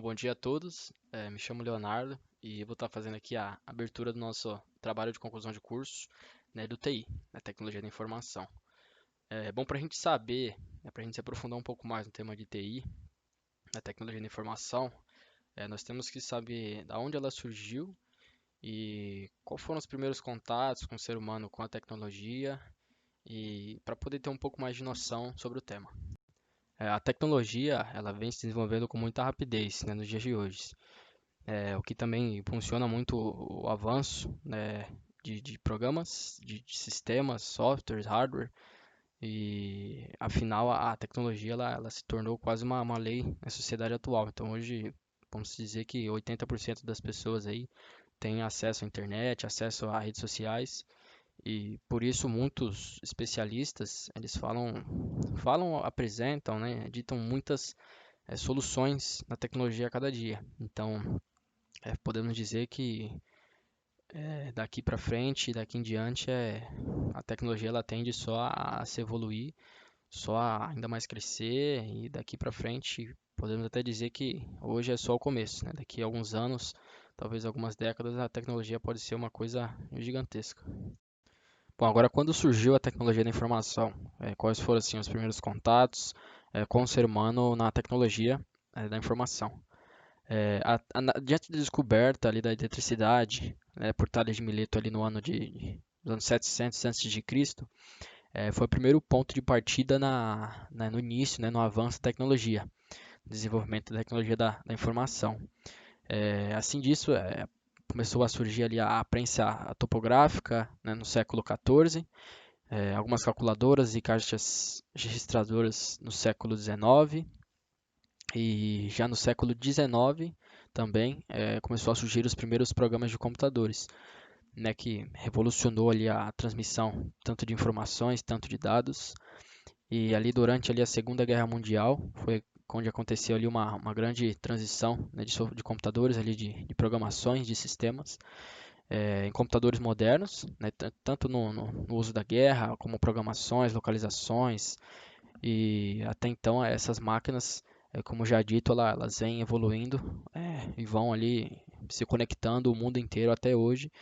Bom dia a todos. Me chamo Leonardo e vou estar fazendo aqui a abertura do nosso trabalho de conclusão de curso, né, do TI, da Tecnologia da Informação. É bom para a gente saber, para a gente se aprofundar um pouco mais no tema de TI, da Tecnologia da Informação, nós temos que saber da onde ela surgiu e quais foram os primeiros contatos com o ser humano com a tecnologia e para poder ter um pouco mais de noção sobre o tema. A tecnologia, ela vem se desenvolvendo com muita rapidez, né, nos dias de hoje. O que também impulsiona muito o avanço, né, de programas, de sistemas, softwares, hardware, e afinal a tecnologia ela se tornou quase uma lei na sociedade atual. Então hoje vamos dizer que 80% das pessoas aí têm acesso à internet, acesso a redes sociais, e por isso muitos especialistas eles apresentam, né, ditam muitas soluções na tecnologia a cada dia. Então podemos dizer que daqui para frente, daqui em diante, a tecnologia ela tende só a se evoluir, só a ainda mais crescer e daqui para frente podemos até dizer que hoje é só o começo, né? Daqui a alguns anos, talvez algumas décadas, a tecnologia pode ser uma coisa gigantesca. Bom, agora quando surgiu a tecnologia da informação, quais foram assim os primeiros contatos com o ser humano na tecnologia da informação? Diante da descoberta ali da eletricidade, né, por Tales de Mileto ali no ano dos anos 700 antes de Cristo, foi o primeiro ponto de partida no início, né, no avanço da tecnologia, desenvolvimento da tecnologia da informação. Assim disso, começou a surgir ali a prensa topográfica, né, no século XIV, algumas calculadoras e caixas registradoras no século XIX, e já no século XIX também começou a surgir os primeiros programas de computadores, né, que revolucionou ali a transmissão tanto de informações, tanto de dados. E ali durante ali a Segunda Guerra Mundial foi onde aconteceu ali uma grande transição, né, de computadores ali de programações de sistemas em computadores modernos, né, tanto no uso da guerra como programações, localizações, e até então essas máquinas, como já dito, elas vêm evoluindo e vão ali se conectando o mundo inteiro até hoje.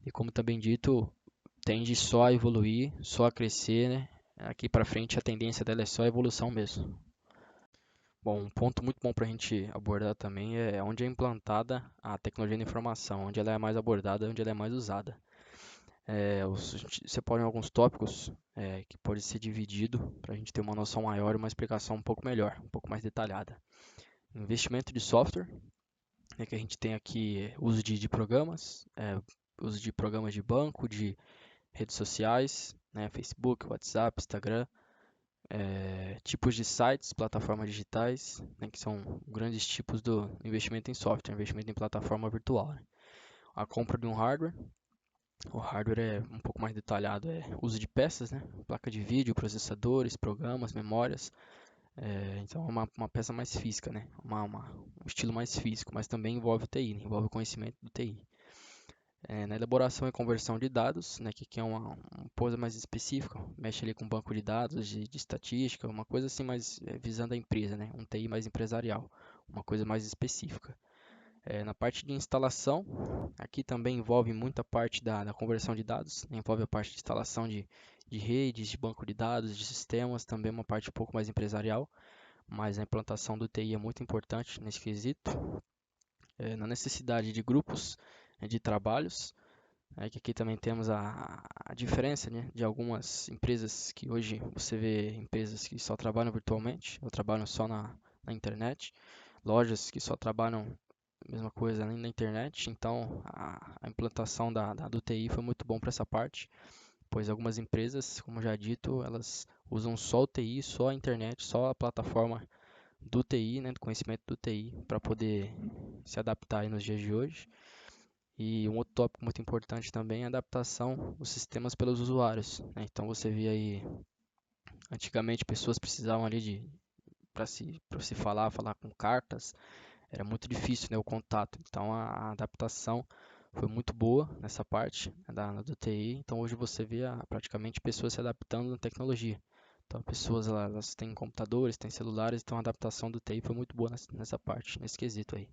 E como também dito, tende só a evoluir, só a crescer, né? Aqui para frente a tendência dela é só a evolução mesmo. Bom, um ponto muito bom para a gente abordar também é onde é implantada a tecnologia da informação, onde ela é mais abordada, onde ela é mais usada. A gente separa em alguns tópicos que pode ser dividido para a gente ter uma noção maior e uma explicação um pouco melhor, um pouco mais detalhada. Investimento de software, que a gente tem aqui uso de programas, uso de programas de banco, de redes sociais, né, Facebook, WhatsApp, Instagram, tipos de sites, plataformas digitais, né, que são grandes tipos do investimento em software, investimento em plataforma virtual. Né. A compra de um hardware. O hardware é um pouco mais detalhado, uso de peças, né? Placa de vídeo, processadores, programas, memórias. Então é uma peça mais física, né? Um estilo mais físico, mas também envolve TI, né? Envolve o conhecimento do TI. Na elaboração e conversão de dados, né? Que é uma coisa mais específica, mexe ali com banco de dados, de estatística, uma coisa assim mais visando a empresa, né? Um TI mais empresarial, uma coisa mais específica. Na parte de instalação, aqui também envolve muita parte da conversão de dados, né? Envolve a parte de instalação de redes, de banco de dados, de sistemas, também uma parte um pouco mais empresarial, mas a implantação do TI é muito importante nesse quesito. Na necessidade de grupos de trabalhos, que aqui também temos a diferença, né, de algumas empresas que hoje você vê empresas que só trabalham virtualmente ou trabalham só na internet, lojas que só trabalham mesma coisa na internet, então a implantação do TI foi muito bom para essa parte, pois algumas empresas, como já dito, elas usam só o TI, só a internet, só a plataforma do TI, né, do conhecimento do TI, para poder se adaptar aí nos dias de hoje. E um outro tópico muito importante também é a adaptação dos sistemas pelos usuários, né? Então você vê aí, antigamente pessoas precisavam ali para se falar com cartas, era muito difícil, né, o contato. Então a adaptação foi muito boa nessa parte, né, do TI. Então hoje você vê praticamente pessoas se adaptando na tecnologia. Então, pessoas elas têm computadores, têm celulares, então a adaptação do TI foi muito boa nessa parte, nesse quesito aí.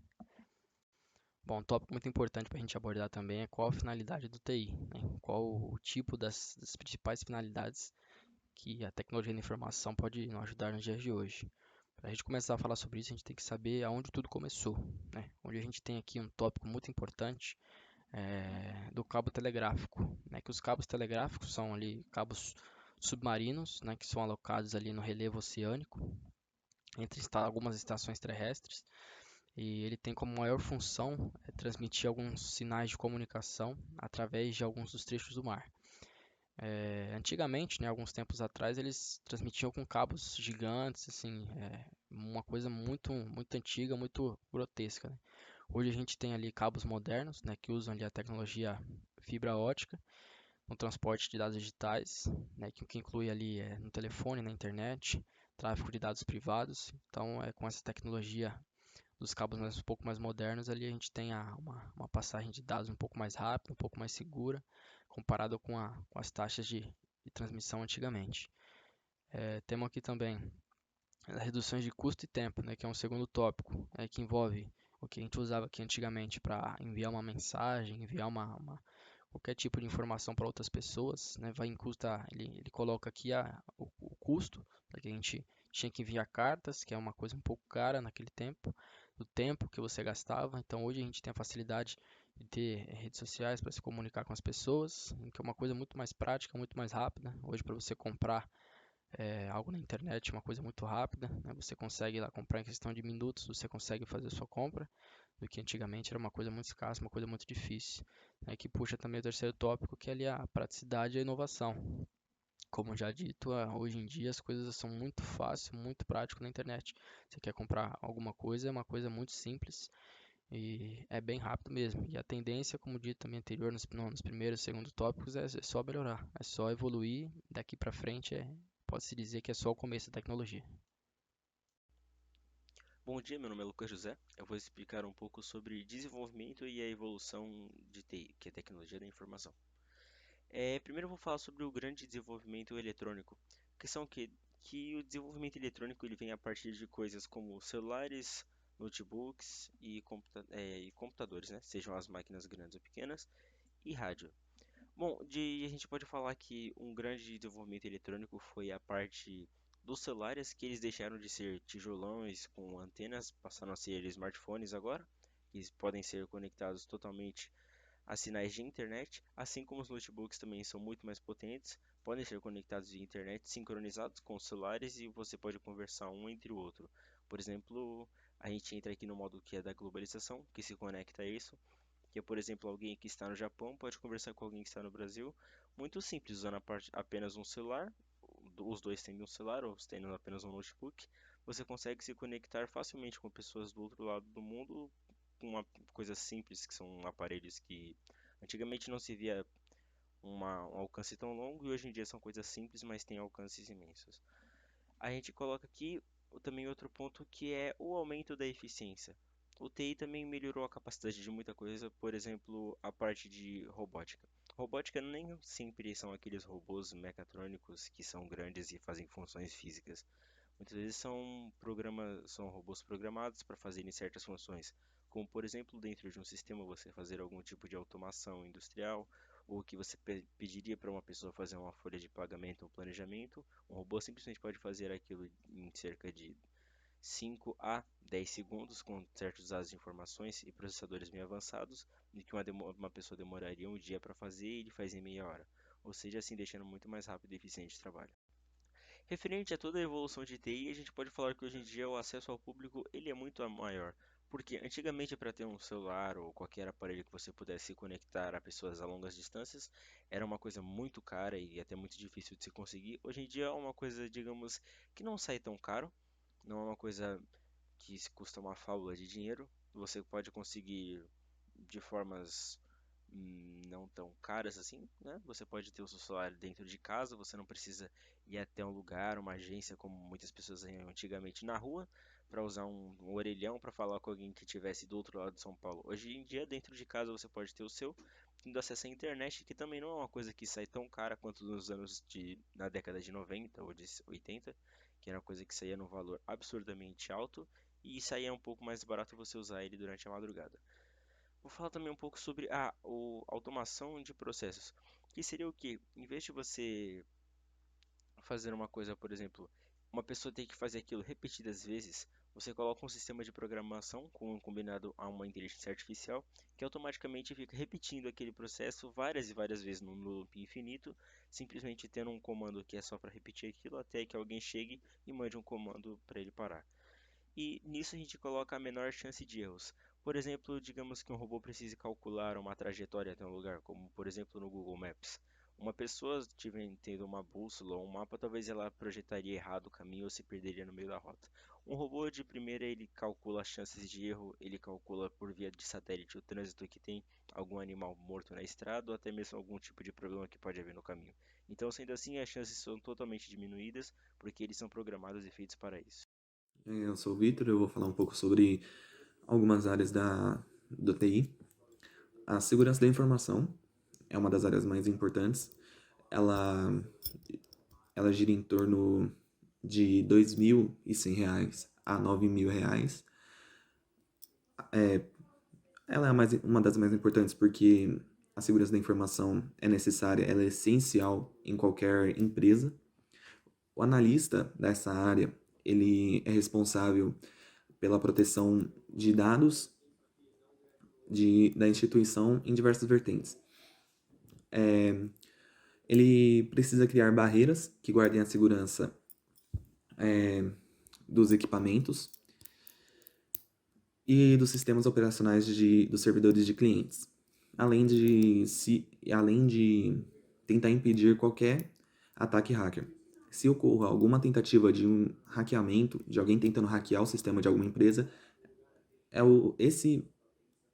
Bom, um tópico muito importante para a gente abordar também é qual a finalidade do TI, né? Qual o tipo das principais finalidades que a tecnologia da informação pode nos ajudar nos dias de hoje. Para a gente começar a falar sobre isso, a gente tem que saber aonde tudo começou, né? Onde a gente tem aqui um tópico muito importante do cabo telegráfico, né? Que os cabos telegráficos são ali cabos submarinos, né? Que são alocados ali no relevo oceânico entre algumas estações terrestres e ele tem como maior função transmitir alguns sinais de comunicação através de alguns dos trechos do mar. Antigamente, né, alguns tempos atrás, eles transmitiam com cabos gigantes, assim, uma coisa muito antiga, muito grotesca, né? Hoje a gente tem ali cabos modernos, né, que usam ali a tecnologia fibra ótica no transporte de dados digitais, né, que inclui ali no telefone, na internet, tráfego de dados privados. Então, com essa tecnologia dos cabos um pouco mais modernos, ali a gente tem uma passagem de dados um pouco mais rápida, um pouco mais segura, comparado com as taxas de transmissão antigamente. Temos aqui também as reduções de custo e tempo, né, que é um segundo tópico, que envolve o que a gente usava aqui antigamente para enviar uma mensagem, enviar qualquer tipo de informação para outras pessoas, né, vai em custo, ele coloca aqui o custo, porque a gente tinha que enviar cartas, que é uma coisa um pouco cara naquele tempo, do tempo que você gastava. Então hoje a gente tem a facilidade de ter redes sociais para se comunicar com as pessoas, que é uma coisa muito mais prática, muito mais rápida. Hoje para você comprar algo na internet, uma coisa muito rápida, né? Você consegue lá comprar em questão de minutos, você consegue fazer a sua compra, do que antigamente era uma coisa muito escassa, uma coisa muito difícil, né? Que puxa também o terceiro tópico, que é ali a praticidade e a inovação. Como já dito, hoje em dia as coisas são muito fáceis, muito prático na internet. Você quer comprar alguma coisa, é uma coisa muito simples e é bem rápido mesmo. E a tendência, como dito também anterior, nos primeiros e segundos tópicos, é só melhorar, é só evoluir. Daqui para frente, pode-se dizer que é só o começo da tecnologia. Bom dia, meu nome é Lucas José. Eu vou explicar um pouco sobre desenvolvimento e a evolução de TI, que é tecnologia da informação. Primeiro eu vou falar sobre o grande desenvolvimento eletrônico, que o desenvolvimento eletrônico ele vem a partir de coisas como celulares, notebooks e computadores, né? Sejam as máquinas grandes ou pequenas, e rádio. Bom, a gente pode falar que um grande desenvolvimento eletrônico foi a parte dos celulares, que eles deixaram de ser tijolões com antenas, passaram a ser smartphones agora, que podem ser conectados totalmente a sinais de internet, assim como os notebooks também são muito mais potentes, podem ser conectados via internet, sincronizados com os celulares e você pode conversar um entre o outro. Por exemplo, a gente entra aqui no modo que é da globalização, que se conecta a isso, que é, por exemplo, alguém que está no Japão pode conversar com alguém que está no Brasil. Muito simples, usando apenas um celular, os dois tendo um celular ou tendo apenas um notebook, você consegue se conectar facilmente com pessoas do outro lado do mundo com uma coisa simples, que são aparelhos que antigamente não se via um alcance tão longo e hoje em dia são coisas simples, mas têm alcances imensos. A gente coloca aqui também outro ponto que é o aumento da eficiência. O TI também melhorou a capacidade de muita coisa, por exemplo, a parte de robótica. Robótica nem sempre são aqueles robôs mecatrônicos que são grandes e fazem funções físicas. Muitas vezes são robôs programados para fazerem certas funções, como por exemplo, dentro de um sistema você fazer algum tipo de automação industrial, ou que você pediria para uma pessoa fazer uma folha de pagamento ou planejamento, um robô simplesmente pode fazer aquilo em cerca de 5 a 10 segundos com certos dados de informações e processadores bem avançados, e que uma pessoa demoraria um dia para fazer e ele faz em meia hora, ou seja, assim deixando muito mais rápido e eficiente o trabalho. Referente a toda a evolução de TI, a gente pode falar que hoje em dia o acesso ao público ele é muito maior. Porque antigamente para ter um celular ou qualquer aparelho que você pudesse conectar a pessoas a longas distâncias era uma coisa muito cara e até muito difícil de se conseguir. Hoje em dia é uma coisa, digamos, que não sai tão caro, não é uma coisa que se custa uma fábula de dinheiro. Você pode conseguir de formas não tão caras assim, né? Você pode ter o seu celular dentro de casa, você não precisa ir até um lugar, uma agência, como muitas pessoas iam antigamente na rua, para usar um orelhão para falar com alguém que estivesse do outro lado de São Paulo. Hoje em dia, dentro de casa, você pode ter o seu, tendo acesso à internet, que também não é uma coisa que sai tão cara quanto na década de 90 ou de 80, que era uma coisa que saía num valor absurdamente alto e saía um pouco mais barato você usar ele durante a madrugada. Vou falar também um pouco sobre a automação de processos, que seria o que? Em vez de você fazer uma coisa, por exemplo, uma pessoa tem que fazer aquilo repetidas vezes, você coloca um sistema de programação combinado a uma inteligência artificial que automaticamente fica repetindo aquele processo várias e várias vezes num loop infinito, simplesmente tendo um comando que é só para repetir aquilo até que alguém chegue e mande um comando para ele parar. E nisso a gente coloca a menor chance de erros. Por exemplo, digamos que um robô precise calcular uma trajetória até um lugar, como por exemplo no Google Maps. Uma pessoa tendo uma bússola ou um mapa, talvez ela projetaria errado o caminho ou se perderia no meio da rota. Um robô de primeira, ele calcula as chances de erro, ele calcula por via de satélite o trânsito que tem, algum animal morto na estrada ou até mesmo algum tipo de problema que pode haver no caminho. Então, sendo assim, as chances são totalmente diminuídas porque eles são programados e feitos para isso. Eu sou o Vitor, eu vou falar um pouco sobre algumas áreas do TI. A segurança da informação é uma das áreas mais importantes. Ela, ela gira em torno de R$ 2.100 a R$ 9.000. Ela é uma das mais importantes porque a segurança da informação é necessária, ela é essencial em qualquer empresa. O analista dessa área, ele é responsável pela proteção de dados da instituição em diversas vertentes. Ele precisa criar barreiras que guardem a segurança dos equipamentos e dos sistemas operacionais dos servidores de clientes, além de tentar impedir qualquer ataque hacker. Se ocorra alguma tentativa de um hackeamento, de alguém tentando hackear o sistema de alguma empresa,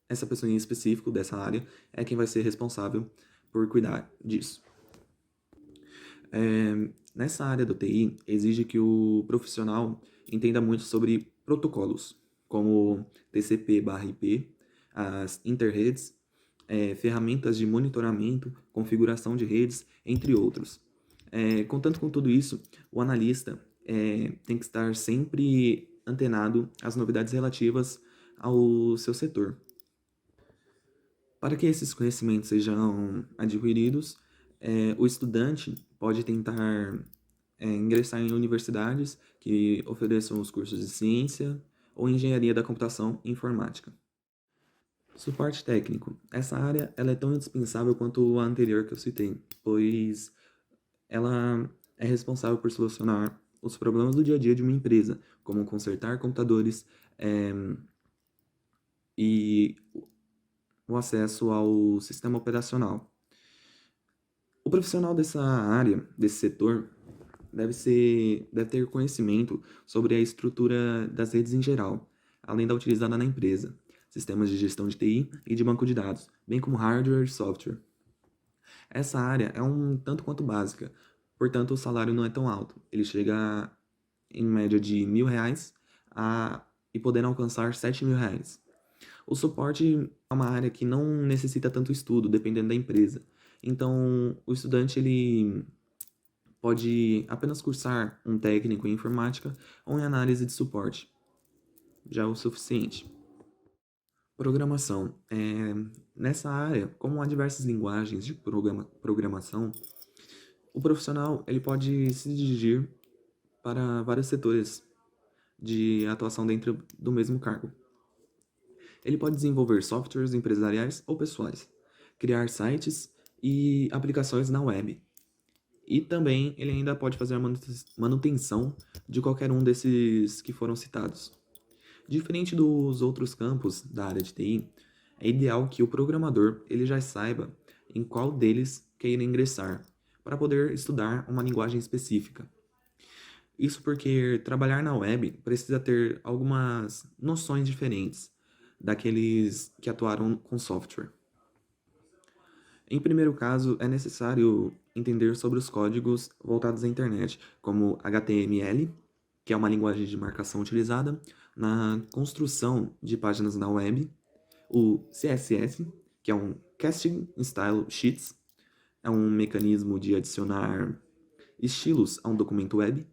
essa pessoa em específico dessa área é quem vai ser responsável por cuidar disso. Nessa área do TI, exige que o profissional entenda muito sobre protocolos, como TCP/IP, as interredes, ferramentas de monitoramento, configuração de redes, entre outros. Contanto com tudo isso, o analista tem que estar sempre antenado às novidades relativas ao seu setor. Para que esses conhecimentos sejam adquiridos, o estudante pode tentar ingressar em universidades que ofereçam os cursos de ciência ou engenharia da computação e informática. Suporte técnico. Essa área ela é tão indispensável quanto a anterior que eu citei, pois ela é responsável por solucionar os problemas do dia a dia de uma empresa, como consertar computadores e o acesso ao sistema operacional. O profissional dessa área, desse setor, deve ter conhecimento sobre a estrutura das redes em geral, além da utilizada na empresa, sistemas de gestão de TI e de banco de dados, bem como hardware e software. Essa área é um tanto quanto básica, portanto o salário não é tão alto. Ele chega em média de R$ 1.000 e podendo alcançar R$ 7.000. O suporte é uma área que não necessita tanto estudo, dependendo da empresa. Então, o estudante ele pode apenas cursar um técnico em informática ou em análise de suporte. Já é o suficiente. Programação. Nessa área, como há diversas linguagens de programação, o profissional ele pode se dirigir para vários setores de atuação dentro do mesmo cargo. Ele pode desenvolver softwares empresariais ou pessoais, criar sites e aplicações na web. E também ele ainda pode fazer a manutenção de qualquer um desses que foram citados. Diferente dos outros campos da área de TI, é ideal que o programador ele já saiba em qual deles queira ingressar, para poder estudar uma linguagem específica. Isso porque trabalhar na web precisa ter algumas noções diferentes daqueles que atuaram com software. Em primeiro caso, é necessário entender sobre os códigos voltados à internet, como HTML, que é uma linguagem de marcação utilizada, na construção de páginas na web, o CSS, que é um Casting Style Sheets, é um mecanismo de adicionar estilos a um documento web,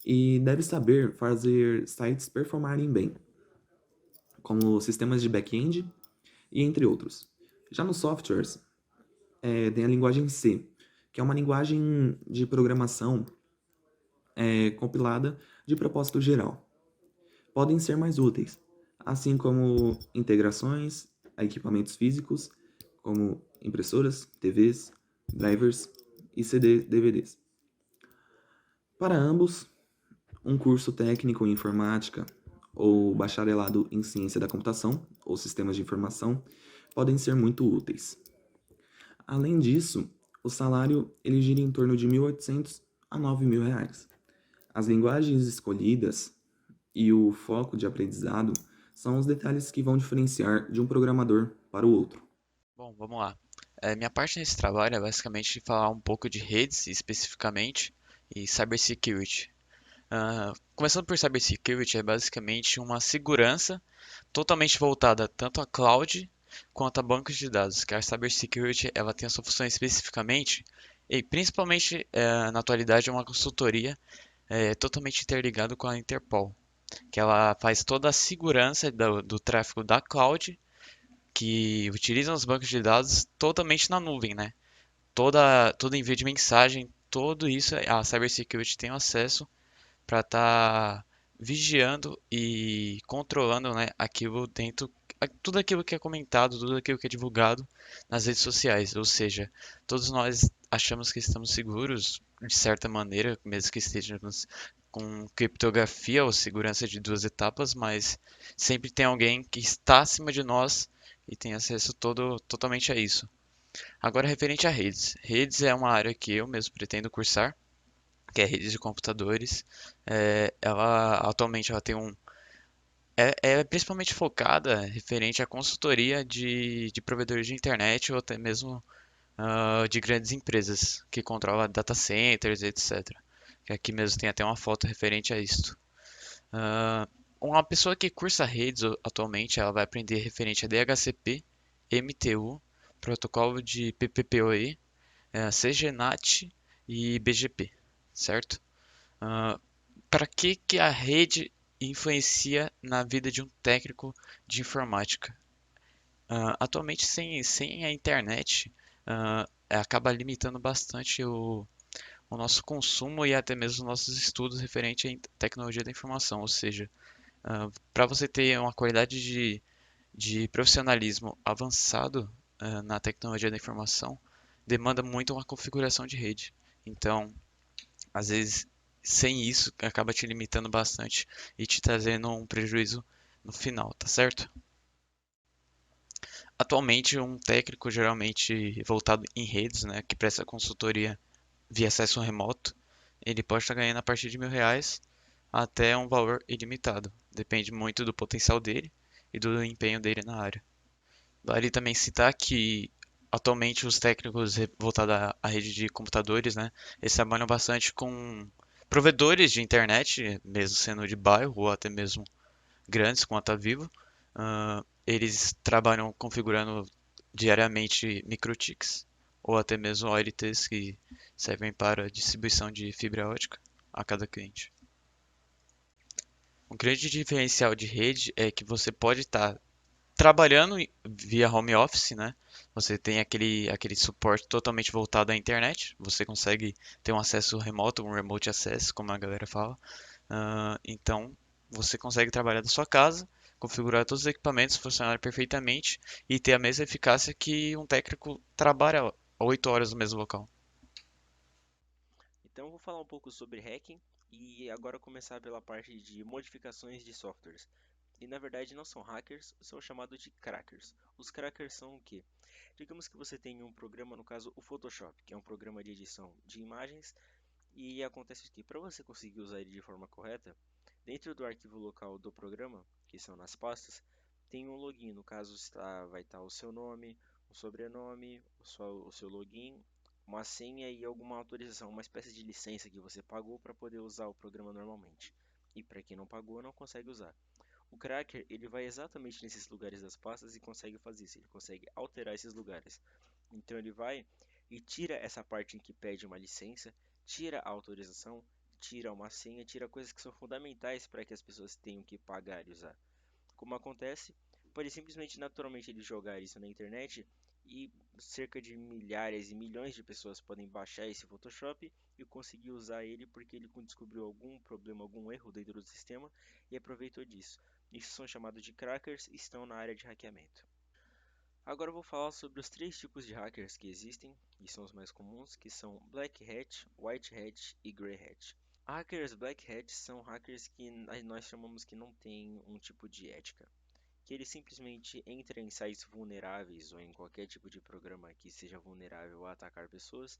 e deve saber fazer sites performarem bem, como sistemas de back-end e entre outros. Já nos softwares, tem a linguagem C, que é uma linguagem de programação compilada de propósito geral. Podem ser mais úteis, assim como integrações a equipamentos físicos, como impressoras, TVs, drivers e CD-DVDs. Para ambos, um curso técnico em informática ou bacharelado em ciência da computação ou sistemas de informação podem ser muito úteis. Além disso, o salário ele gira em torno de 1.800 a 9.000 reais. As linguagens escolhidas e o foco de aprendizado são os detalhes que vão diferenciar de um programador para o outro. Bom, vamos lá. Minha parte nesse trabalho é basicamente falar um pouco de redes especificamente e cybersecurity. Começando por cybersecurity, é basicamente uma segurança totalmente voltada tanto a cloud quanto a bancos de dados, que a cybersecurity ela tem a sua função especificamente e principalmente na atualidade é uma consultoria totalmente interligada com a Interpol, que ela faz toda a segurança do tráfego da cloud que utilizam os bancos de dados totalmente na nuvem, né? Todo envio de mensagem, tudo isso a cybersecurity tem acesso para estar vigiando e controlando, né, tudo aquilo que é comentado, tudo aquilo que é divulgado nas redes sociais. Ou seja, todos nós achamos que estamos seguros de certa maneira, mesmo que estejamos com criptografia ou segurança de duas etapas, mas sempre tem alguém que está acima de nós e tem acesso totalmente a isso. Agora, referente a redes. Redes é uma área que eu mesmo pretendo cursar, que é redes de computadores. Ela atualmente ela tem é principalmente focada referente à consultoria de provedores de internet ou até mesmo de grandes empresas que controlam data centers, etc. Que aqui mesmo tem até uma foto referente a isto. Uma pessoa que cursa redes atualmente, ela vai aprender referente a DHCP, MTU, protocolo de PPPoE, CGNAT e BGP, certo? Para que a rede influencia na vida de um técnico de informática? Atualmente, sem a internet, acaba limitando bastante o nosso consumo e até mesmo os nossos estudos referente à tecnologia da informação. Ou seja, para você ter uma qualidade de profissionalismo avançado na tecnologia da informação, demanda muito uma configuração de rede. Então, às vezes, sem isso, acaba te limitando bastante e te trazendo um prejuízo no final, tá certo? Atualmente, um técnico geralmente voltado em redes, né, que presta consultoria via acesso remoto, ele pode estar ganhando a partir de R$ 1.000 até um valor ilimitado. Depende muito do potencial dele e do empenho dele na área. Vale também citar que atualmente os técnicos voltados à rede de computadores, né, eles trabalham bastante com provedores de internet, mesmo sendo de bairro ou até mesmo grandes, como a Tá Vivo. Eles trabalham configurando diariamente microtics ou até mesmo OLTs que servem para distribuição de fibra ótica a cada cliente. Um grande diferencial de rede é que você pode estar trabalhando via home office, né? Você tem aquele suporte totalmente voltado à internet. Você consegue ter um acesso remoto, um remote access, como a galera fala. Então, você consegue trabalhar da sua casa, configurar todos os equipamentos funcionarem perfeitamente e ter a mesma eficácia que um técnico trabalha 8 horas no mesmo local. Então, eu vou falar um pouco sobre hacking e agora começar pela parte de modificações de softwares. E na verdade não são hackers, são chamados de crackers. Os crackers são o quê? Digamos que você tem um programa, no caso o Photoshop, que é um programa de edição de imagens, e acontece que para você conseguir usar ele de forma correta, dentro do arquivo local do programa, que são nas pastas, tem um login. No caso vai estar o seu nome, o sobrenome, o seu login, uma senha e alguma autorização, uma espécie de licença que você pagou para poder usar o programa normalmente. E para quem não pagou, não consegue usar. O cracker, ele vai exatamente nesses lugares das pastas e consegue fazer isso, ele consegue alterar esses lugares. Então ele vai e tira essa parte em que pede uma licença, tira a autorização, tira uma senha, tira coisas que são fundamentais para que as pessoas tenham que pagar e usar. Como acontece, pode simplesmente naturalmente ele jogar isso na internet e cerca de milhares e milhões de pessoas podem baixar esse Photoshop e conseguir usar ele porque ele descobriu algum problema, algum erro dentro do sistema e aproveitou disso. Isso são chamados de crackers e estão na área de hackeamento. Agora eu vou falar sobre os três tipos de hackers que existem, e são os mais comuns, que são Black Hat, White Hat e Grey Hat. Hackers Black Hat são hackers que nós chamamos que não têm um tipo de ética, que ele simplesmente entra em sites vulneráveis ou em qualquer tipo de programa que seja vulnerável a atacar pessoas.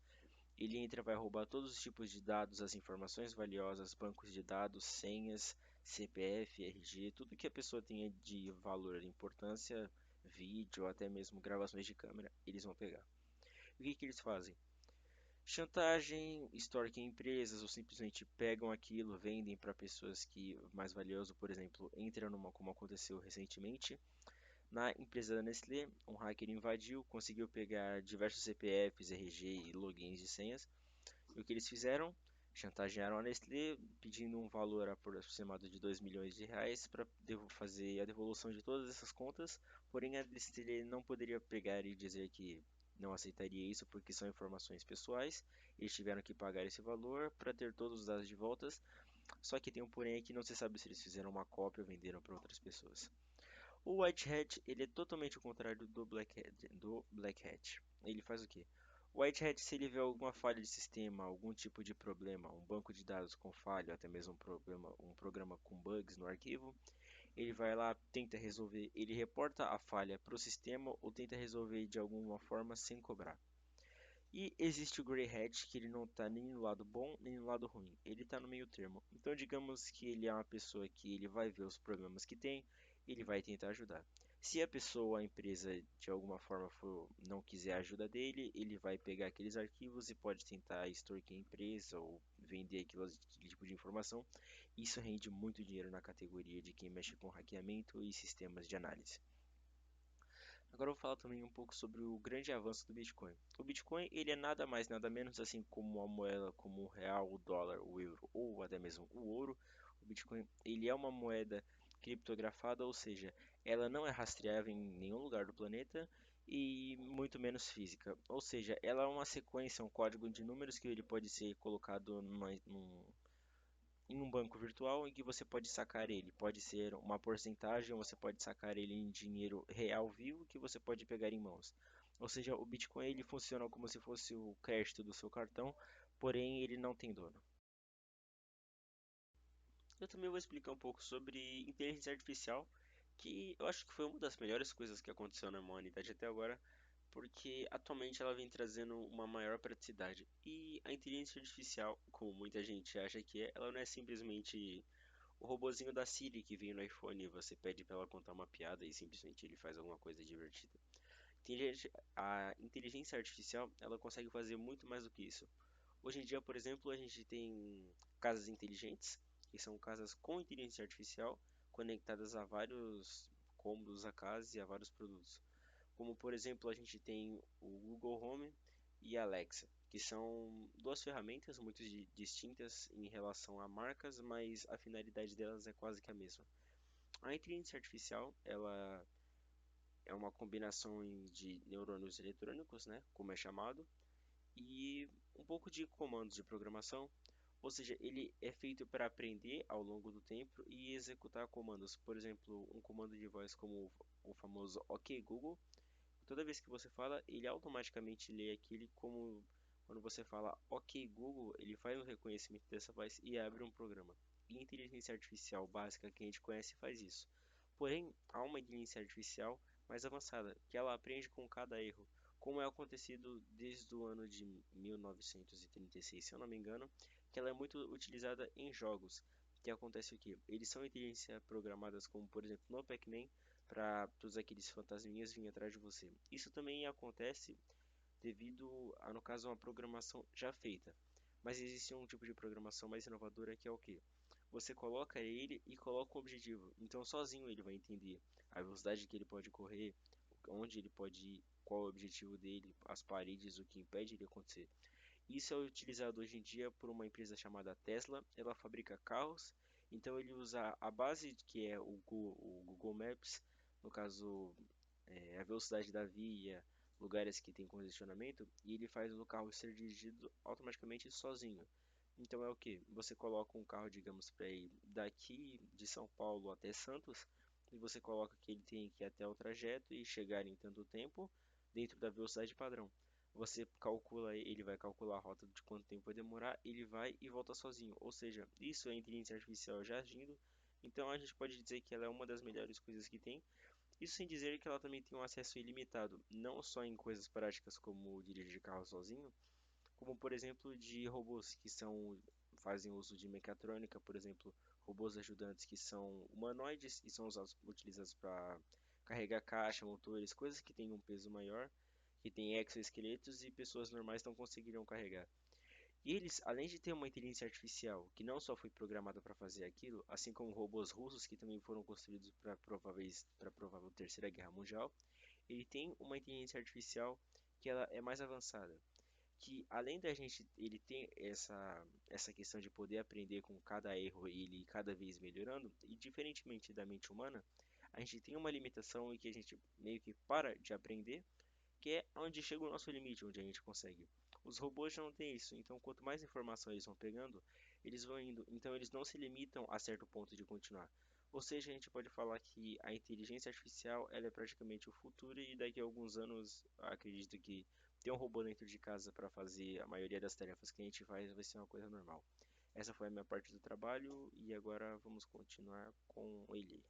Ele entra e vai roubar todos os tipos de dados, as informações valiosas, bancos de dados, senhas, CPF, RG, tudo que a pessoa tenha de valor, de importância, vídeo ou até mesmo gravações de câmera, eles vão pegar. E o que eles fazem? Chantagem, extorquem empresas ou simplesmente pegam aquilo, vendem para pessoas que mais valioso, por exemplo, entra numa como aconteceu recentemente. Na empresa da Nestlé, um hacker invadiu, conseguiu pegar diversos CPFs, RG e logins de senhas. E o que eles fizeram? Chantagearam a Nestlé, pedindo um valor aproximado de 2 milhões de reais para fazer a devolução de todas essas contas. Porém, a Nestlé não poderia pegar e dizer que não aceitaria isso porque são informações pessoais. Eles tiveram que pagar esse valor para ter todos os dados de volta. Só que tem um porém que não se sabe se eles fizeram uma cópia ou venderam para outras pessoas. O White Hat, ele é totalmente o contrário do Black Hat. Ele faz o quê? O White Hat, se ele vê alguma falha de sistema, algum tipo de problema, um banco de dados com falha, até mesmo um programa com bugs no arquivo, ele vai lá, tenta resolver, ele reporta a falha para o sistema ou tenta resolver de alguma forma sem cobrar. E existe o Grey Hat, que ele não está nem no lado bom nem no lado ruim, ele está no meio termo. Então digamos que ele é uma pessoa que ele vai ver os problemas que tem, ele vai tentar ajudar. Se a pessoa, a empresa, de alguma forma não quiser a ajuda dele, ele vai pegar aqueles arquivos e pode tentar extorquir a empresa ou vender aquele tipo de informação. Isso rende muito dinheiro na categoria de quem mexe com hackeamento e sistemas de análise. Agora eu vou falar também um pouco sobre o grande avanço do Bitcoin. O Bitcoin ele é nada mais nada menos assim como a moeda, como o real, o dólar, o euro ou até mesmo o ouro. O Bitcoin ele é uma moeda criptografada, ou seja, ela não é rastreável em nenhum lugar do planeta e muito menos física. Ou seja, ela é uma sequência, um código de números que ele pode ser colocado em um banco virtual em que você pode sacar ele. Pode ser uma porcentagem, ou você pode sacar ele em dinheiro real vivo que você pode pegar em mãos. Ou seja, o Bitcoin ele funciona como se fosse o crédito do seu cartão, porém ele não tem dono. Eu também vou explicar um pouco sobre inteligência artificial, que eu acho que foi uma das melhores coisas que aconteceu na humanidade até agora, porque atualmente ela vem trazendo uma maior praticidade. E a inteligência artificial, como muita gente acha que é, ela não é simplesmente o robozinho da Siri que vem no iPhone e você pede para ela contar uma piada e simplesmente ele faz alguma coisa divertida. A inteligência artificial, ela consegue fazer muito mais do que isso. Hoje em dia, por exemplo, a gente tem casas inteligentes, que são casas com inteligência artificial conectadas a vários cômodos da casa e a vários produtos. Como por exemplo, a gente tem o Google Home e a Alexa, que são duas ferramentas muito distintas em relação a marcas, mas a finalidade delas é quase que a mesma. A inteligência artificial, ela é uma combinação de neurônios eletrônicos, né, como é chamado, e um pouco de comandos de programação, ou seja, ele é feito para aprender ao longo do tempo e executar comandos. Por exemplo, um comando de voz como o famoso OK Google. Toda vez que você fala, ele automaticamente lê aquele como quando você fala OK Google, ele faz o reconhecimento dessa voz e abre um programa. E a inteligência artificial básica que a gente conhece faz isso. Porém, há uma inteligência artificial mais avançada, que ela aprende com cada erro, como é acontecido desde o ano de 1936, se eu não me engano, que ela é muito utilizada em jogos. Que acontece o que? Eles são inteligência programadas como, por exemplo, no Pac-Man, para todos aqueles fantasminhas virem atrás de você. Isso também acontece devido a, no caso, uma programação já feita. Mas existe um tipo de programação mais inovadora que é o que? Você coloca ele e coloca o objetivo. Então sozinho ele vai entender a velocidade que ele pode correr, onde ele pode ir, qual é o objetivo dele, as paredes, o que impede ele acontecer. Isso é utilizado hoje em dia por uma empresa chamada Tesla. Ela fabrica carros, então ele usa a base que é o Google Maps, no caso a velocidade da via, lugares que tem congestionamento, e ele faz o carro ser dirigido automaticamente sozinho. Então é o que? Você coloca um carro, digamos, para ir daqui de São Paulo até Santos, e você coloca que ele tem que ir até o trajeto e chegar em tanto tempo dentro da velocidade padrão. Você calcula, ele vai calcular a rota de quanto tempo vai demorar, ele vai e volta sozinho. Ou seja, isso é a inteligência artificial já agindo. Então a gente pode dizer que ela é uma das melhores coisas que tem. Isso sem dizer que ela também tem um acesso ilimitado, não só em coisas práticas como dirigir carro sozinho, como por exemplo de robôs que fazem uso de mecatrônica, por exemplo, robôs ajudantes que são humanoides e são utilizados para carregar caixa, motores, coisas que têm um peso maior, que têm exoesqueletos e pessoas normais não conseguiriam carregar. E eles, além de ter uma inteligência artificial que não só foi programada para fazer aquilo, assim como robôs russos que também foram construídos para provável Terceira Guerra Mundial, ele tem uma inteligência artificial que ela é mais avançada, que além da gente, ele tem essa questão de poder aprender com cada erro e ele cada vez melhorando, e diferentemente da mente humana, a gente tem uma limitação em que a gente meio que para de aprender, que é onde chega o nosso limite, onde a gente consegue. Os robôs já não têm isso, então quanto mais informação eles vão pegando, eles vão indo, então eles não se limitam a certo ponto de continuar. Ou seja, a gente pode falar que a inteligência artificial ela é praticamente o futuro e daqui a alguns anos acredito que ter um robô dentro de casa para fazer a maioria das tarefas que a gente faz vai ser uma coisa normal. Essa foi a minha parte do trabalho e agora vamos continuar com ele.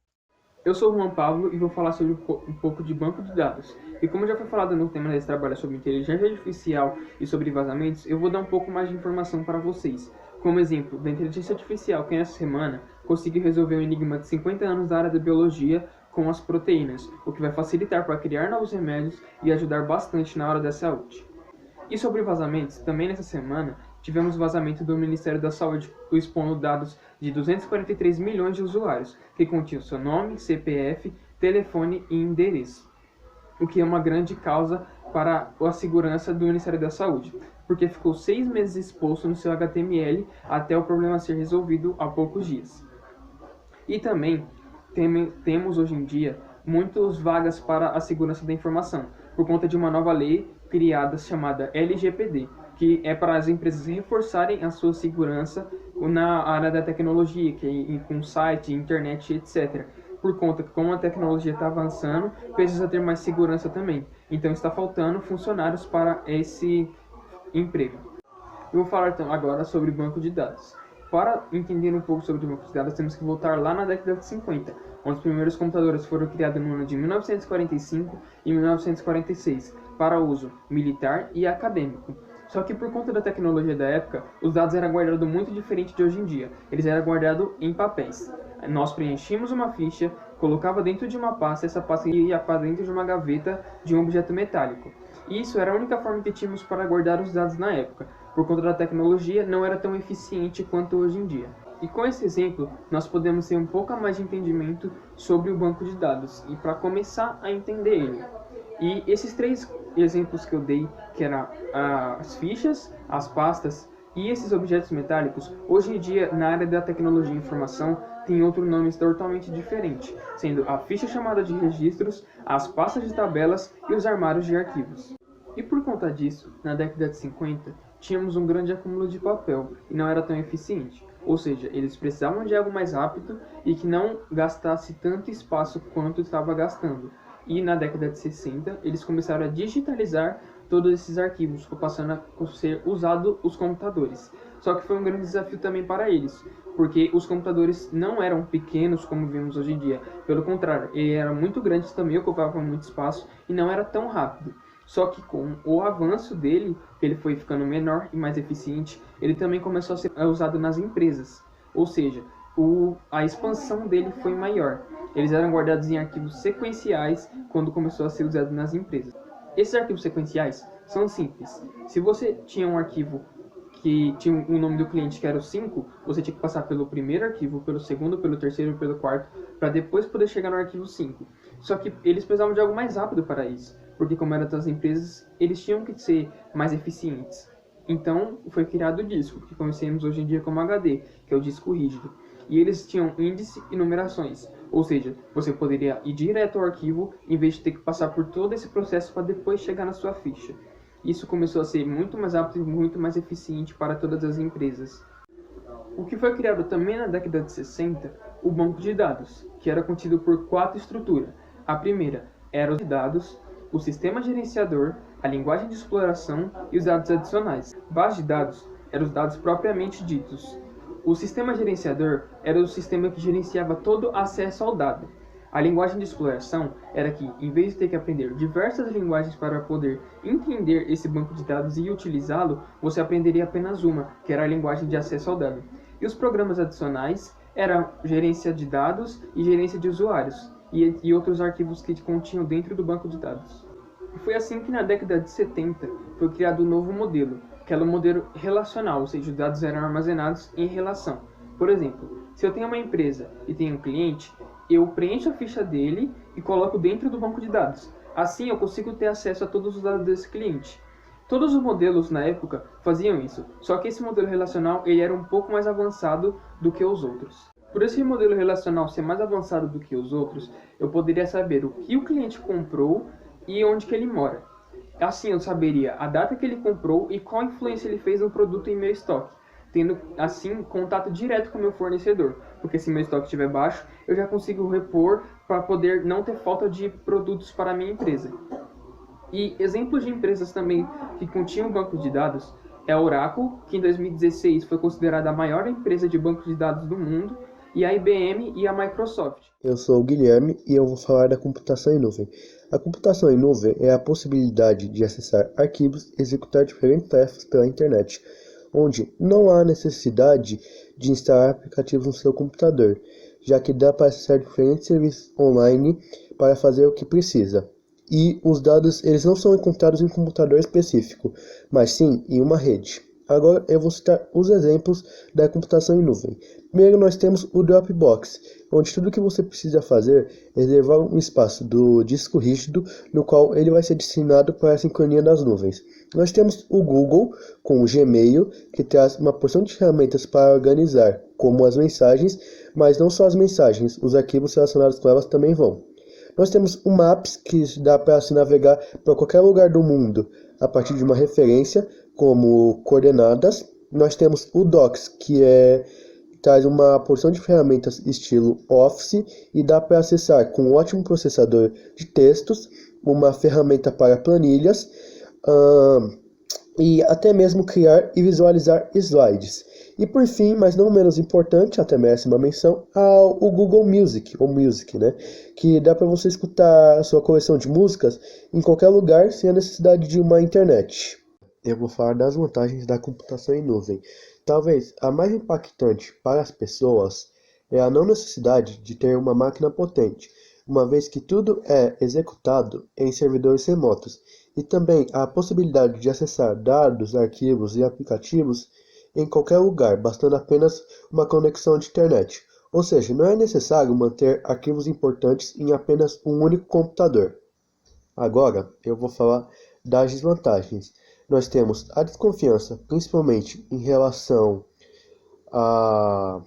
Eu sou o Juan Pablo e vou falar sobre um pouco de banco de dados. E como já foi falado no tema desse trabalho sobre inteligência artificial e sobre vazamentos, eu vou dar um pouco mais de informação para vocês. Como exemplo, da inteligência artificial que nessa semana conseguiu resolver um enigma de 50 anos da área da biologia com as proteínas, o que vai facilitar para criar novos remédios e ajudar bastante na hora da saúde. E sobre vazamentos, também nessa semana tivemos vazamento do Ministério da Saúde expondo dados de 243 milhões de usuários, que continham seu nome, CPF, telefone e endereço, o que é uma grande causa para a segurança do Ministério da Saúde, porque ficou 6 meses exposto no seu HTML até o problema ser resolvido há poucos dias. E também temos hoje em dia muitas vagas para a segurança da informação, por conta de uma nova lei criada chamada LGPD, que é para as empresas reforçarem a sua segurança na área da tecnologia, que é com site, internet, etc. Por conta que como a tecnologia está avançando, precisa ter mais segurança também. Então está faltando funcionários para esse emprego. Eu vou falar então agora sobre banco de dados. Para entender um pouco sobre o banco de dados, temos que voltar lá na década de 50, onde os primeiros computadores foram criados no ano de 1945 e 1946, para uso militar e acadêmico. Só que por conta da tecnologia da época, os dados eram guardados muito diferente de hoje em dia. Eles eram guardados em papéis. Nós preenchíamos uma ficha, colocava dentro de uma pasta, essa pasta ia para dentro de uma gaveta de um objeto metálico. E isso era a única forma que tínhamos para guardar os dados na época. Por conta da tecnologia, não era tão eficiente quanto hoje em dia. E com esse exemplo, nós podemos ter um pouco mais de entendimento sobre o banco de dados e para começar a entender ele. E esses 3 exemplos que eu dei, que eram as fichas, as pastas e esses objetos metálicos, hoje em dia, na área da tecnologia e informação, tem outro nome totalmente diferente, sendo a ficha chamada de registros, as pastas de tabelas e os armários de arquivos. E por conta disso, na década de 50, tínhamos um grande acúmulo de papel e não era tão eficiente. Ou seja, eles precisavam de algo mais rápido e que não gastasse tanto espaço quanto estava gastando. E na década de 60, eles começaram a digitalizar todos esses arquivos, passando a ser usado os computadores. Só que foi um grande desafio também para eles, porque os computadores não eram pequenos como vemos hoje em dia. Pelo contrário, eles eram muito grandes também, ocupavam muito espaço e não era tão rápido. Só que com o avanço dele, ele foi ficando menor e mais eficiente, ele também começou a ser usado nas empresas. Ou seja, a expansão dele foi maior. Eles eram guardados em arquivos sequenciais quando começou a ser usado nas empresas. Esses arquivos sequenciais são simples. Se você tinha um arquivo que tinha o nome do cliente que era o 5, você tinha que passar pelo primeiro arquivo, pelo segundo, pelo terceiro, pelo quarto, para depois poder chegar no arquivo 5. Só que eles precisavam de algo mais rápido para isso, porque como eram das empresas, eles tinham que ser mais eficientes. Então foi criado o disco, que conhecemos hoje em dia como HD, que é o disco rígido. E eles tinham índice e numerações, ou seja, você poderia ir direto ao arquivo em vez de ter que passar por todo esse processo para depois chegar na sua ficha. Isso começou a ser muito mais rápido e muito mais eficiente para todas as empresas. O que foi criado também na década de 60, o banco de dados, que era contido por 4 estruturas. A primeira era os dados, o sistema gerenciador, a linguagem de exploração e os dados adicionais. Base de dados eram os dados propriamente ditos. O sistema gerenciador era o sistema que gerenciava todo acesso ao dado. A linguagem de exploração era que, em vez de ter que aprender diversas linguagens para poder entender esse banco de dados e utilizá-lo, você aprenderia apenas uma, que era a linguagem de acesso ao dado. E os programas adicionais eram gerência de dados e gerência de usuários, e outros arquivos que continham dentro do banco de dados. E foi assim que na década de 70 foi criado um novo modelo, que era o modelo relacional, ou seja, os dados eram armazenados em relação. Por exemplo, se eu tenho uma empresa e tenho um cliente, eu preencho a ficha dele e coloco dentro do banco de dados. Assim eu consigo ter acesso a todos os dados desse cliente. Todos os modelos na época faziam isso, só que esse modelo relacional ele era um pouco mais avançado do que os outros. Por esse modelo relacional ser mais avançado do que os outros, eu poderia saber o que o cliente comprou e onde que ele mora. Assim eu saberia a data que ele comprou e qual influência ele fez no produto em meu estoque, tendo assim contato direto com o meu fornecedor, porque se meu estoque estiver baixo, eu já consigo repor para poder não ter falta de produtos para a minha empresa. E exemplos de empresas também que continham banco de dados é a Oracle, que em 2016 foi considerada a maior empresa de banco de dados do mundo, e a IBM e a Microsoft. Eu sou o Guilherme e eu vou falar da computação em nuvem. A computação em nuvem é a possibilidade de acessar arquivos e executar diferentes tarefas pela internet, onde não há necessidade de instalar aplicativos no seu computador, já que dá para acessar diferentes serviços online para fazer o que precisa. E os dados eles não são encontrados em um computador específico, mas sim em uma rede. Agora eu vou citar os exemplos da computação em nuvem. Primeiro nós temos o Dropbox, onde tudo que você precisa fazer é reservar um espaço do disco rígido, no qual ele vai ser destinado para a sincronia das nuvens. Nós temos o Google com o Gmail, que traz uma porção de ferramentas para organizar, como as mensagens, mas não só as mensagens, os arquivos relacionados com elas também vão. Nós temos o Maps, que dá para se navegar para qualquer lugar do mundo a partir de uma referência, como coordenadas. Nós temos o Docs, que traz uma porção de ferramentas estilo Office e dá para acessar com um ótimo processador de textos, uma ferramenta para planilhas e até mesmo criar e visualizar slides. E por fim, mas não menos importante, até merece uma menção, o Google Music, ou Music, né? Que dá para você escutar a sua coleção de músicas em qualquer lugar sem a necessidade de uma internet. Eu vou falar das vantagens da computação em nuvem. Talvez a mais impactante para as pessoas é a não necessidade de ter uma máquina potente, uma vez que tudo é executado em servidores remotos, e também a possibilidade de acessar dados, arquivos e aplicativos em qualquer lugar, bastando apenas uma conexão de internet. Ou seja, não é necessário manter arquivos importantes em apenas um único computador. Agora eu vou falar das desvantagens. Nós temos a desconfiança, principalmente em relação à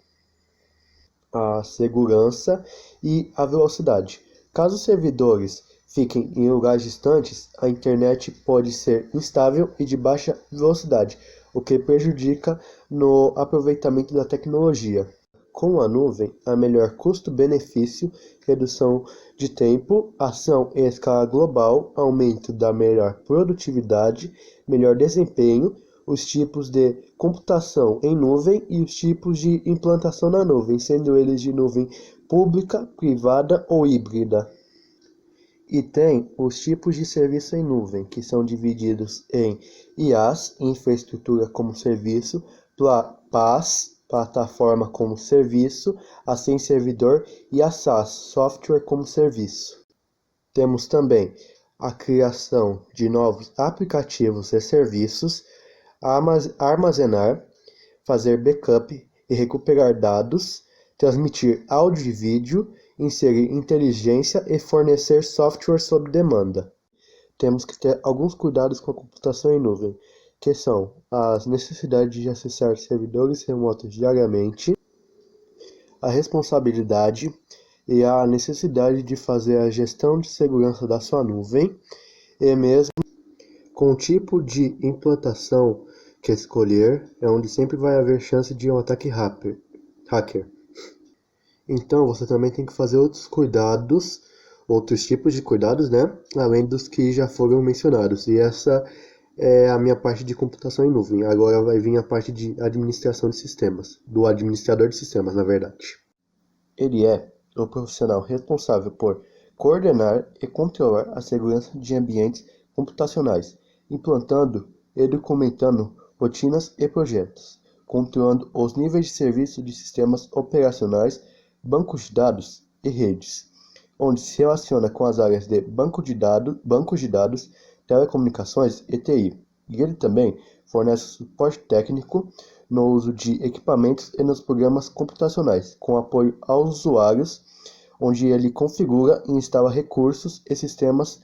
segurança e à velocidade. Caso os servidores fiquem em lugares distantes, a internet pode ser instável e de baixa velocidade, o que prejudica no aproveitamento da tecnologia. Com a nuvem, há melhor custo-benefício, redução de tempo, ação em escala global, aumento da melhor produtividade, melhor desempenho, os tipos de computação em nuvem e os tipos de implantação na nuvem, sendo eles de nuvem pública, privada ou híbrida. E tem os tipos de serviço em nuvem, que são divididos em IaaS, infraestrutura como serviço, PaaS, plataforma como serviço, assim servidor, e a SaaS, software como serviço. Temos também a criação de novos aplicativos e serviços, armazenar, fazer backup e recuperar dados, transmitir áudio e vídeo, inserir inteligência e fornecer software sob demanda. Temos que ter alguns cuidados com a computação em nuvem, que são as necessidades de acessar servidores remotos diariamente, a responsabilidade e a necessidade de fazer a gestão de segurança da sua nuvem, e mesmo com o tipo de implantação que escolher, é onde sempre vai haver chance de um ataque hacker. Então você também tem que fazer outros tipos de cuidados, né? Além dos que já foram mencionados. E essa é a minha parte de computação em nuvem. Agora vai vir a parte de administração de sistemas, do administrador de sistemas, na verdade. Ele é o profissional responsável por coordenar e controlar a segurança de ambientes computacionais, implantando e documentando rotinas e projetos, controlando os níveis de serviço de sistemas operacionais, bancos de dados e redes, onde se relaciona com as áreas de bancos de dados, telecomunicações e TI. E ele também fornece suporte técnico no uso de equipamentos e nos programas computacionais, com apoio aos usuários, onde ele configura e instala recursos e sistemas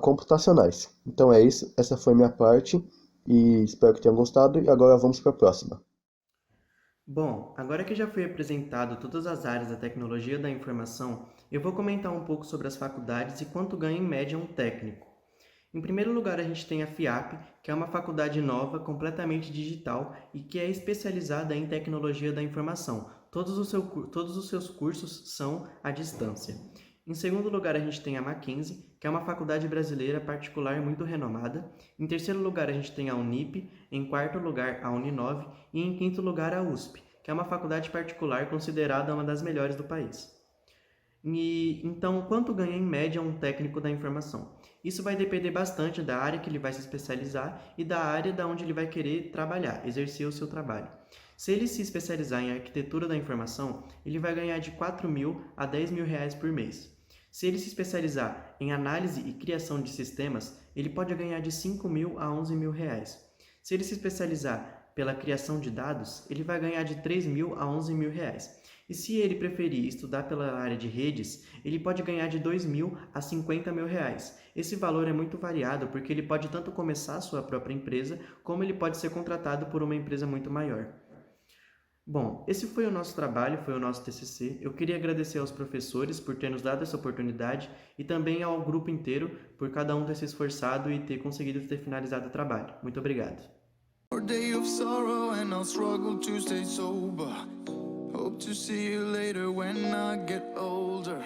computacionais. Então é isso, essa foi minha parte e espero que tenham gostado e agora vamos para a próxima. Bom, agora que já foi apresentado todas as áreas da tecnologia da informação, eu vou comentar um pouco sobre as faculdades e quanto ganha em média um técnico. Em primeiro lugar, a gente tem a FIAP, que é uma faculdade nova, completamente digital e que é especializada em tecnologia da informação. Todos os seus cursos são à distância. Em segundo lugar, a gente tem a Mackenzie, que é uma faculdade brasileira particular muito renomada. Em terceiro lugar, a gente tem a Unip. Em quarto lugar, a Uninove. E em quinto lugar, a USP, que é uma faculdade particular considerada uma das melhores do país. Então, quanto ganha em média um técnico da informação? Isso vai depender bastante da área que ele vai se especializar e da área da onde ele vai querer trabalhar, exercer o seu trabalho. Se ele se especializar em arquitetura da informação, ele vai ganhar de 4.000 a 10.000 reais por mês. Se ele se especializar em análise e criação de sistemas, ele pode ganhar de 5.000 a 11.000 reais. Se ele se especializar pela criação de dados, ele vai ganhar de 3.000 a 11.000 reais. E se ele preferir estudar pela área de redes, ele pode ganhar de 2.000 a 50.000 reais. Esse valor é muito variado porque ele pode tanto começar a sua própria empresa, como ele pode ser contratado por uma empresa muito maior. Bom, esse foi o nosso trabalho, foi o nosso TCC. Eu queria agradecer aos professores por ter nos dado essa oportunidade e também ao grupo inteiro por cada um ter se esforçado e ter conseguido ter finalizado o trabalho. Muito obrigado. Hope to see you later when I get older.